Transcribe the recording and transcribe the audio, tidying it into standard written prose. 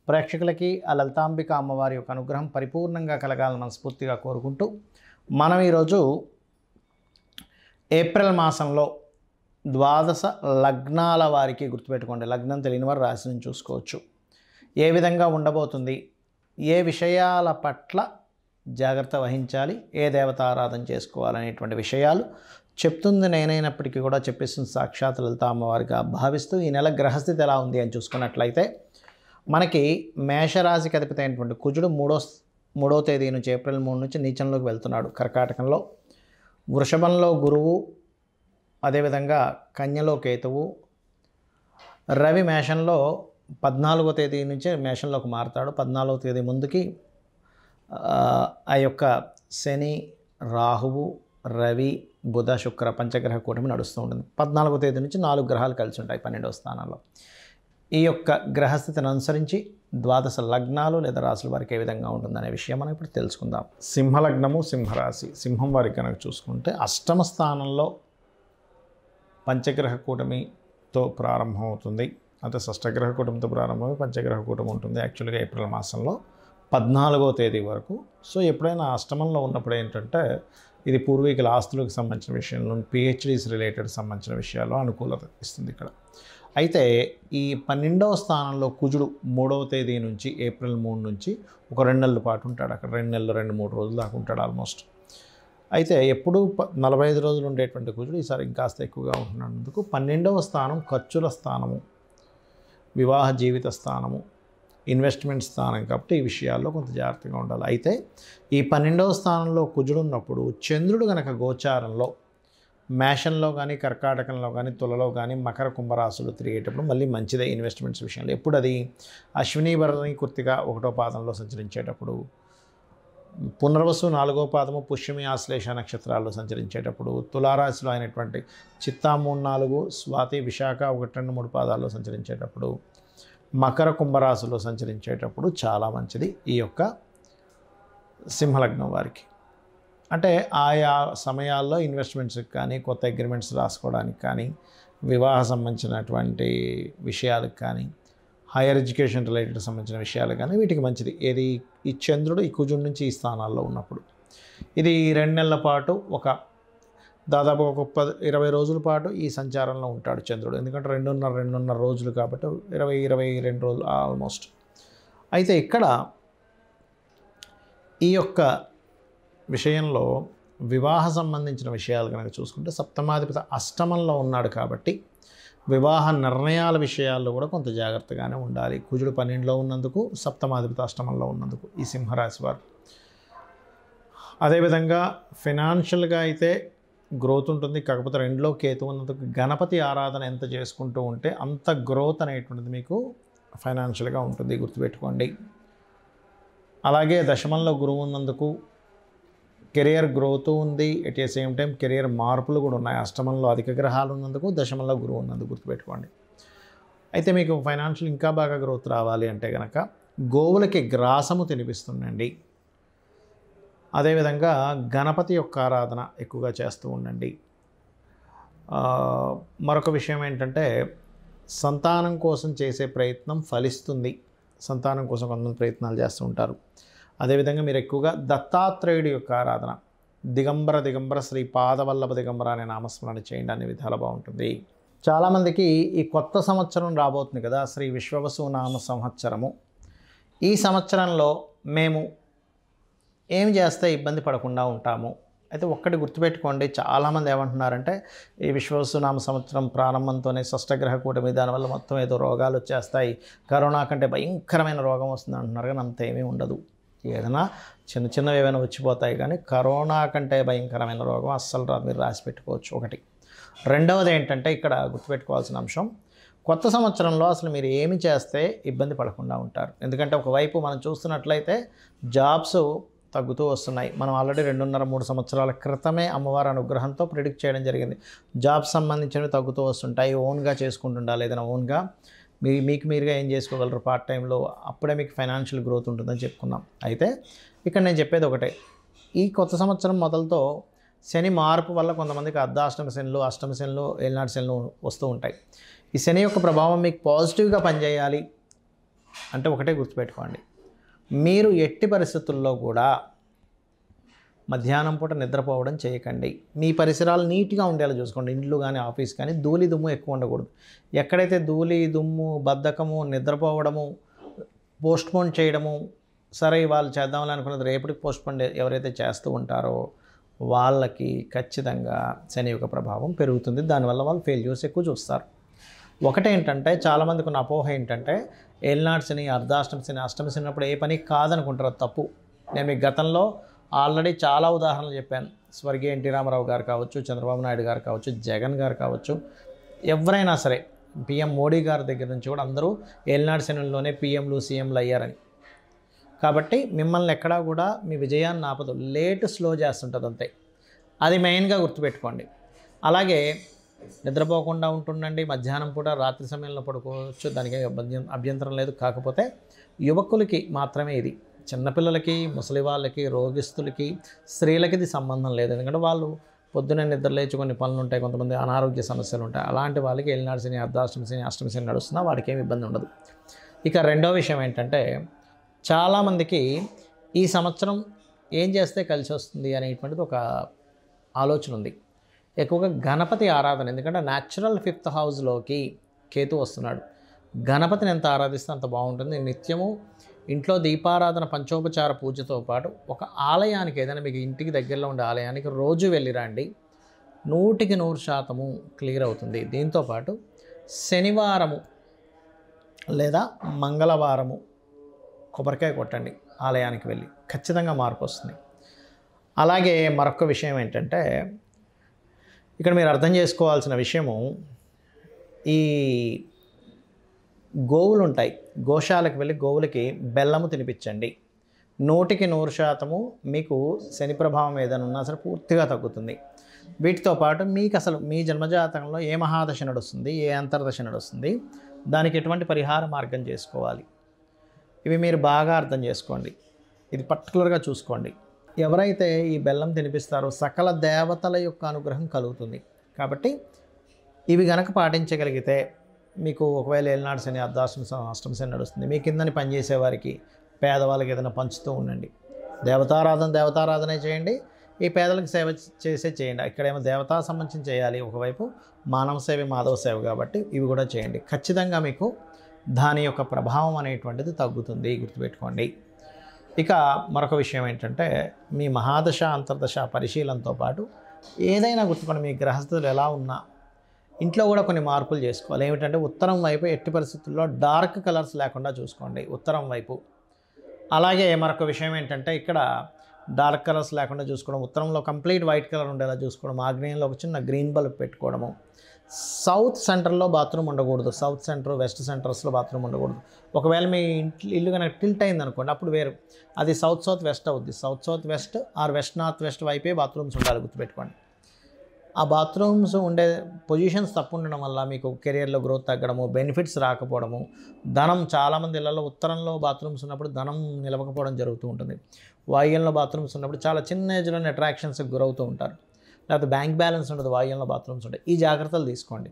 ప్రేక్షకులకి ఆ లలితాంబిక అమ్మవారి యొక్క అనుగ్రహం పరిపూర్ణంగా కలగాలని మనస్ఫూర్తిగా కోరుకుంటూ మనం ఈరోజు ఏప్రిల్ మాసంలో ద్వాదశ లగ్నాల వారికి గుర్తుపెట్టుకోండి, లగ్నం తెలియని వారు రాశిని చూసుకోవచ్చు. ఏ విధంగా ఉండబోతుంది, ఏ విషయాల పట్ల జాగ్రత్త వహించాలి, ఏ దేవతారాధన చేసుకోవాలనేటువంటి విషయాలు చెప్తుంది నేనైనప్పటికీ కూడా చెప్పేస్తుంది సాక్షాత్ లలిత అమ్మవారిగా భావిస్తూ ఈ నెల గ్రహస్థితి ఎలా ఉంది అని చూసుకున్నట్లయితే మనకి మేషరాశికి అధిపతి అయినటువంటి కుజుడు మూడో తేదీ నుంచి ఏప్రిల్ 3 నుంచి నీచంలోకి వెళ్తున్నాడు కర్కాటకంలో. వృషభంలో గురువు, అదేవిధంగా కన్యలో కేతువు. రవి మేషంలో 14వ తేదీ నుంచే మేషంలోకి మారుతాడు. 14వ తేదీ ముందుకి ఆ యొక్క శని, రాహువు, రవి, బుధ, శుక్ర పంచగ్రహ కూటమి నడుస్తూ ఉంటుంది. 14వ తేదీ నుంచి 4 గ్రహాలు కలిసి ఉంటాయి 12వ స్థానంలో. ఈ యొక్క గ్రహస్థితిని అనుసరించి ద్వాదశ లగ్నాలు లేదా రాశుల వారికి ఏ విధంగా ఉంటుందనే విషయం మనం ఇప్పుడు తెలుసుకుందాం. సింహలగ్నము, సింహరాశి. సింహం వారికి కనుక చూసుకుంటే అష్టమ స్థానంలో పంచగ్రహ కూటమితో ప్రారంభమవుతుంది. అంటే షష్టగ్రహ కూటమితో ప్రారంభమై పంచగ్రహ కూటమి ఉంటుంది యాక్చువల్గా ఏప్రిల్ మాసంలో 14వ తేదీ వరకు. సో ఎప్పుడైనా అష్టమంలో ఉన్నప్పుడు ఏంటంటే ఇది పూర్వీకుల ఆస్తులకు సంబంధించిన విషయంలో, పిహెచ్డీస్ రిలేటెడ్ సంబంధించిన విషయాల్లో అనుకూలత ఇస్తుంది ఇక్కడ. అయితే ఈ 12వ స్థానంలో కుజుడు 3వ తేదీ నుంచి ఏప్రిల్ 3 నుంచి ఒక 2 నెలల పాటు ఉంటాడు అక్కడ. 2 నెలలు 2-3 రోజులు దాకా ఉంటాడు ఆల్మోస్ట్. అయితే ఎప్పుడూ 45 రోజులు ఉండేటువంటి కుజుడు ఈసారి ఇంకాస్త ఎక్కువగా ఉంటున్నందుకు 12వ స్థానం ఖర్చుల స్థానము, వివాహ జీవిత స్థానము, ఇన్వెస్ట్మెంట్ స్థానం కాబట్టి ఈ విషయాల్లో కొంత జాగ్రత్తగా ఉండాలి. అయితే ఈ 12వ స్థానంలో కుజుడు ఉన్నప్పుడు చంద్రుడు కనుక గోచారంలో మేషంలో కానీ, కర్కాటకంలో కానీ, తులలో కానీ, మకర కుంభరాశులు తిరిగేటప్పుడు మళ్ళీ మంచిదే ఇన్వెస్ట్మెంట్స్ విషయంలో. ఎప్పుడు అది అశ్విని భరణి కృత్తిక 1వ పాదంలో సంచరించేటప్పుడు, పునర్వసు 4వ పాదము, పుష్యమి ఆశ్లేష నక్షత్రాల్లో సంచరించేటప్పుడు, తులారాశిలో అయినటువంటి చిత్తా 3-4, స్వాతి, విశాఖ 1-2-3 పాదాల్లో సంచరించేటప్పుడు, మకర కుంభరాశిలో సంచరించేటప్పుడు చాలా మంచిది ఈ యొక్క సింహలగ్నం వారికి. అంటే ఆయా సమయాల్లో ఇన్వెస్ట్మెంట్స్కి కానీ, కొత్త అగ్రిమెంట్స్ రాసుకోవడానికి కానీ, వివాహ సంబంధించినటువంటి విషయాలకు కానీ, హైయర్ ఎడ్యుకేషన్ రిలేటెడ్ సంబంధించిన విషయాలు కానీ వీటికి మంచిది. ఏది ఈ చంద్రుడు ఈ కుజుడు నుంచి ఈ స్థానాల్లో ఉన్నప్పుడు. ఇది 2 నెలల పాటు దాదాపు ఒక 20 రోజుల పాటు ఈ సంచారంలో ఉంటాడు చంద్రుడు. ఎందుకంటే 2.5 రోజులు కాబట్టి 22 రోజులు ఆల్మోస్ట్. అయితే ఇక్కడ ఈ యొక్క విషయంలో వివాహ సంబంధించిన విషయాలు కనుక చూసుకుంటే సప్తమాధిపతి అష్టమంలో ఉన్నాడు కాబట్టి వివాహ నిర్ణయాల విషయాల్లో కూడా కొంత జాగ్రత్తగానే ఉండాలి. కుజుడు 12లో ఉన్నందుకు, సప్తమాధిపతి అష్టమంలో ఉన్నందుకు ఈ సింహరాశి వారు. అదేవిధంగా ఫినాన్షియల్గా అయితే గ్రోత్ ఉంటుంది. కాకపోతే 2లో కేతు ఉన్నందుకు గణపతి ఆరాధన ఎంత చేసుకుంటూ ఉంటే అంత గ్రోత్ అనేటువంటిది మీకు ఫైనాన్షియల్గా ఉంటుంది, గుర్తుపెట్టుకోండి. అలాగే దశమంలో గురువు ఉన్నందుకు కెరియర్ గ్రోత్ ఉంది. At a same time career మార్పులు కూడా ఉన్నాయి. అష్టమంలో అధిక గ్రహాలు ఉన్నందుకు, దశమంలో గురువు ఉన్నందుకు గుర్తుపెట్టుకోండి. అయితే మీకు ఫైనాన్షియల్ ఇంకా బాగా గ్రోత్ రావాలి అంటే కనుక గోవులకి గ్రాసము తినిపిస్తుండండి. అదేవిధంగా గణపతి యొక్క ఆరాధన ఎక్కువగా చేస్తూ ఉండండి. మరొక విషయం ఏంటంటే సంతానం కోసం చేసే ప్రయత్నం ఫలిస్తుంది. సంతానం కోసం కొంతమంది ప్రయత్నాలు చేస్తూ ఉంటారు. అదేవిధంగా మీరు ఎక్కువగా దత్తాత్రేయుడి యొక్క ఆరాధన, దిగంబర శ్రీ పాదవల్లభ దిగంబర అనే నామస్మరణ చేయండి, అన్ని విధాలు బాగుంటుంది. చాలామందికి ఈ కొత్త సంవత్సరం రాబోతుంది కదా, శ్రీ విశ్వవసు నామ సంవత్సరము. ఈ సంవత్సరంలో మేము ఏం చేస్తే ఇబ్బంది పడకుండా ఉంటాము. అయితే ఒక్కటి గుర్తుపెట్టుకోండి, చాలామంది ఏమంటున్నారంటే ఈ విశ్వవసునామ సంవత్సరం ప్రారంభంతోనే షష్టగ్రహ కూటమి దానివల్ల మొత్తం ఏదో రోగాలు వచ్చేస్తాయి, కరోనా కంటే భయంకరమైన రోగం వస్తుంది అంటున్నారు. కానీ అంత ఏమీ ఉండదు. ఏదైనా చిన్నవి ఏమైనా వచ్చిపోతాయి కానీ కరోనా కంటే భయంకరమైన రోగం అస్సలు రాదు, మీరు రాసి పెట్టుకోవచ్చు. ఒకటి. రెండవది ఏంటంటే ఇక్కడ గుర్తుపెట్టుకోవాల్సిన అంశం, కొత్త సంవత్సరంలో అసలు మీరు ఏమి చేస్తే ఇబ్బంది పడకుండా ఉంటారు. ఎందుకంటే ఒకవైపు మనం చూస్తున్నట్లయితే జాబ్స్ తగ్గుతూ వస్తున్నాయి. మనం ఆల్రెడీ 2.5-3 సంవత్సరాల క్రితమే అమ్మవారి అనుగ్రహంతో ప్రిడిక్ట్ చేయడం జరిగింది. జాబ్స్ సంబంధించినవి తగ్గుతూ వస్తుంటాయి. ఓన్గా చేసుకుంటుండాలి, ఏదైనా ఓన్గా మీకు మీరుగా ఏం చేసుకోగలరు పార్ట్ టైంలో, అప్పుడే మీకు ఫైనాన్షియల్ గ్రోత్ ఉంటుందని చెప్పుకున్నాం. అయితే ఇక్కడ నేను చెప్పేది ఒకటే, ఈ కొత్త సంవత్సరం మొదలుతో శని మార్పు వల్ల కొంతమందికి అర్ధాష్టమ శనులు, అష్టమ శనులు, ఏలినాటి శనులు వస్తూ ఉంటాయి. ఈ శని యొక్క ప్రభావం మీకు పాజిటివ్గా పనిచేయాలి, అంటే ఒకటే గుర్తుపెట్టుకోండి, మీరు ఎట్టి పరిస్థితుల్లో కూడా మధ్యాహ్నం పూట నిద్రపోవడం చేయకండి. మీ పరిసరాలు నీట్గా ఉండేలా చూసుకోండి. ఇండ్లు కానీ ఆఫీస్ కానీ ధూళి దుమ్ము ఎక్కువ ఉండకూడదు. ఎక్కడైతే ధూళి దుమ్ము, బద్ధకము, నిద్రపోవడము, పోస్ట్పోన్ చేయడము, సరే వాళ్ళు చేద్దామని అనుకున్నది రేపటికి పోస్ట్పోన్ ఎవరైతే చేస్తూ ఉంటారో వాళ్ళకి ఖచ్చితంగా శని యొక్క ప్రభావం పెరుగుతుంది. దానివల్ల వాళ్ళు ఫెయిల్యూర్స్ ఎక్కువ చూస్తారు. ఒకటేంటంటే చాలామందికి ఉన్న అపోహ ఏంటంటే ఏలినాటి శని, అర్ధాష్టమ శని, అష్టమ శని అప్పుడు ఏ పని కాదనుకుంటారు. తప్పు. నేను మీకు గతంలో ఆల్రెడీ చాలా ఉదాహరణలు చెప్పాను. స్వర్గీయ ఎన్టీ రామారావు గారు కావచ్చు, చంద్రబాబు నాయుడు గారు కావచ్చు, జగన్ గారు కావచ్చు, ఎవరైనా సరే పిఎం మోడీ గారి దగ్గర నుంచి కూడా అందరూ ఏలినాటి శనుల్లోనే పిఎంలు సీఎంలు అయ్యారని. కాబట్టి మిమ్మల్ని ఎక్కడా కూడా మీ విజయాన్ని ఆపదు, లేట్ స్లో చేస్తుంటుంది అంతే. అది మెయిన్గా గుర్తుపెట్టుకోండి. అలాగే నిద్రపోకుండా ఉంటుండండి. మధ్యాహ్నం పూట రాత్రి సమయంలో పడుకోవచ్చు, దానికి అభ్యంతరం లేదు. కాకపోతే యువకులకి మాత్రమే ఇది. చిన్నపిల్లలకి, ముసలి వాళ్ళకి, రోగిస్తులకి, స్త్రీలకి ఇది సంబంధం లేదు. ఎందుకంటే వాళ్ళు పొద్దున్నే నిద్ర లేచి కొన్ని పనులు ఉంటాయి, కొంతమంది అనారోగ్య సమస్యలు ఉంటాయి. అలాంటి వాళ్ళకి ఏలినాటి శని, అర్ధాష్టమ శని, అష్టమ శని నడుస్తున్నా వాడికి ఏమి ఇబ్బంది ఉండదు. ఇక రెండో విషయం ఏంటంటే చాలామందికి ఈ సంవత్సరం ఏం చేస్తే కలిసి వస్తుంది అనేటువంటిది ఒక ఆలోచన ఉంది. ఎక్కువగా గణపతి ఆరాధన. ఎందుకంటే న్యాచురల్ 5th హౌస్లోకి కేతు వస్తున్నాడు. గణపతిని ఎంత ఆరాధిస్తే అంత బాగుంటుంది. నిత్యము ఇంట్లో దీపారాధన, పంచోపచార పూజతో పాటు ఒక ఆలయానికి, ఏదైనా మీకు ఇంటికి దగ్గరలో ఉండే ఆలయానికి రోజు వెళ్ళిరండి. 100% క్లియర్ అవుతుంది. దీంతోపాటు శనివారము లేదా మంగళవారము కొబ్బరికాయ కొట్టండి ఆలయానికి వెళ్ళి, ఖచ్చితంగా మార్పు వస్తుంది. అలాగే మరొక విషయం ఏంటంటే ఇక్కడ మీరు అర్థం చేసుకోవాల్సిన విషయము, ఈ గోవులు ఉంటాయి, గోశాలకు వెళ్ళి గోవులకి బెల్లము తినిపించండి. 100% మీకు శని ప్రభావం ఏదైనా ఉన్నా సరే పూర్తిగా తగ్గుతుంది. వీటితో పాటు మీకు అసలు మీ జన్మజాతకంలో ఏ మహాదశ నడుస్తుంది, ఏ అంతర్దశ నడుస్తుంది, దానికి ఎటువంటి పరిహార మార్గం చేసుకోవాలి, ఇవి మీరు బాగా అర్థం చేసుకోండి. ఇది పర్టికులర్గా చూసుకోండి. ఎవరైతే ఈ బెల్లం తినిపిస్తారో సకల దేవతల యొక్క అనుగ్రహం కలుగుతుంది. కాబట్టి ఇవి గనక పాటించగలిగితే మీకు ఒకవేళ ఏలినాటి శని, అర్ధాష్టమ శని, అష్టమ శని నడుస్తుంది, మీ కిందని పనిచేసే వారికి, పేదవాళ్ళకి ఏదైనా పంచుతూ ఉండండి. దేవతారాధనే చేయండి. ఈ పేదలకు సేవ చేయండి. ఇక్కడేమో దేవతా సంబంధించి చేయాలి, ఒకవైపు మానవ సేవ, మాధవ సేవ, కాబట్టి ఇవి కూడా చేయండి. ఖచ్చితంగా మీకు దాని యొక్క ప్రభావం అనేటువంటిది తగ్గుతుంది, గుర్తుపెట్టుకోండి. ఇక మరొక విషయం ఏంటంటే మీ మహాదశ, అంతర్దశ పరిశీలనతో పాటు ఏదైనా గుర్తుకోండి, మీ గ్రహస్థితులు ఎలా ఉన్నా ఇంట్లో కూడా కొన్ని మార్పులు చేసుకోవాలి. ఏమిటంటే ఉత్తరం వైపు ఎట్టి పరిస్థితుల్లో డార్క్ కలర్స్ లేకుండా చూసుకోండి, ఉత్తరం వైపు. అలాగే మరొక విషయం ఏంటంటే ఇక్కడ డార్క్ కలర్స్ లేకుండా చూసుకోవడం, ఉత్తరంలో కంప్లీట్ వైట్ కలర్ ఉండేలా చూసుకోవడం, ఆగ్నేయంలో ఒక చిన్న గ్రీన్ బల్బ్ పెట్టుకోవడము. సౌత్ సెంటర్లో బాత్రూమ్ ఉండకూడదు. సౌత్ సెంటర్, వెస్ట్ సెంటర్స్లో బాత్రూమ్ ఉండకూడదు. ఒకవేళ మీ ఇల్లు కనుక టిల్ట్ అయింది అనుకోండి, అప్పుడు వేరు, అది సౌత్ వెస్ట్ అవుద్ది. South west or west north west వైపే బాత్రూమ్స్ ఉండాలి, గుర్తుపెట్టుకోండి. ఆ బాత్రూమ్స్ ఉండే పొజిషన్స్ తప్పు ఉండడం వల్ల మీకు కెరియర్లో గ్రోత్ తగ్గడము, బెనిఫిట్స్ రాకపోవడము, ధనం, చాలామంది ఇళ్లలో ఉత్తరంలో బాత్రూమ్స్ ఉన్నప్పుడు ధనం నిలవకపోవడం జరుగుతూ ఉంటుంది. వాయువ్యంలో బాత్రూమ్స్ ఉన్నప్పుడు చాలా చిన్న ఏజ్లోనే అట్రాక్షన్స్కి గురవుతూ ఉంటారు. లేకపోతే బ్యాంక్ బ్యాలెన్స్ ఉండదు, వాయువ్యంలో బాత్రూమ్స్ ఉంటాయి. ఈ జాగ్రత్తలు తీసుకోండి.